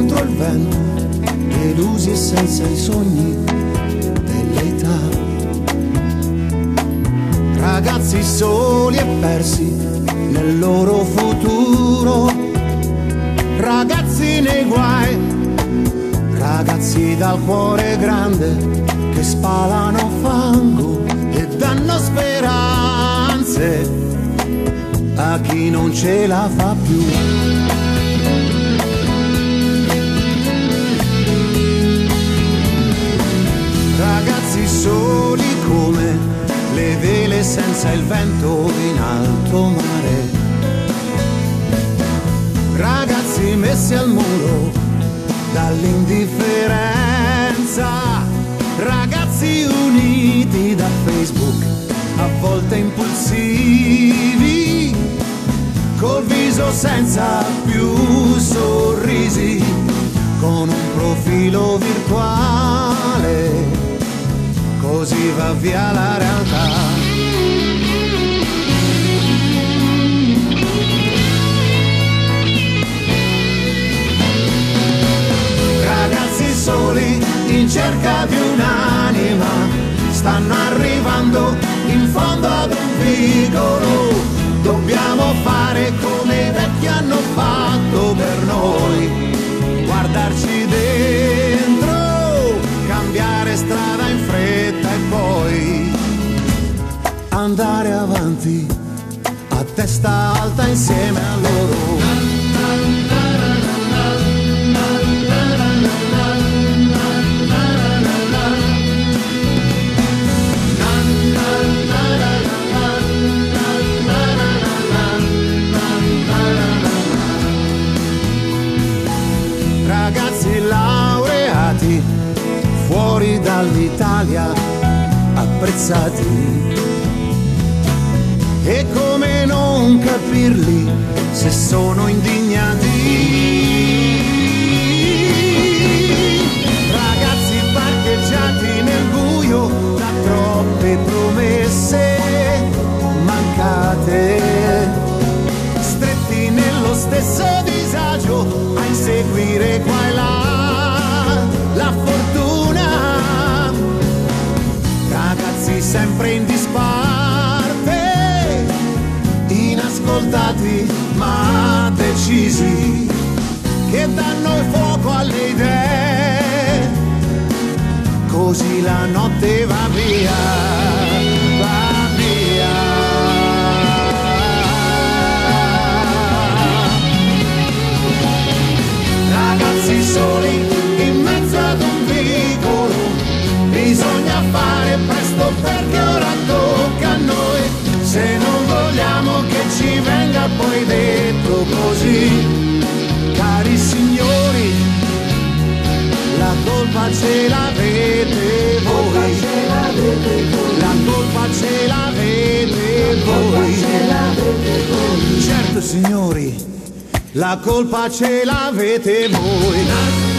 contro il vento, delusi e senza i sogni dell'età. Ragazzi soli e persi nel loro futuro, ragazzi nei guai, ragazzi dal cuore grande che spalano fango e danno speranze a chi non ce la fa più. Ragazzi soli come le vele senza il vento in alto mare, ragazzi messi al muro dall'indifferenza, ragazzi uniti da Facebook, a volte impulsivi, col viso senza più sorrisi, con un profilo virtuale, così va via la realtà. Ragazzi soli in cerca di un'anima, stanno arrivando in fondo ad un vicolo. Dobbiamo fare come i vecchi hanno fatto per noi, guardarci dentro, cambiare strada in fretta e poi andare avanti a testa alta insieme a loro. Ragazzi laureati fuori dall'Italia, apprezzati, e come non capirli se sono indignati. Ragazzi parcheggiati nel buio da troppe promesse mancate, stretti nello stesso disagio a inseguire qua e là la fortuna. Ragazzi sempre in disparte, inascoltati ma decisi, che danno il fuoco alle idee, così la notte va via, va via. Ragazzi soli in mezzo ad un vicolo, bisogna fare presto perché ora tocca a noi, se non vogliamo che ci venga poi detto così. Cari signori, la colpa ce l'avete voi, la colpa ce l'avete voi, certo signori, la colpa ce l'avete voi.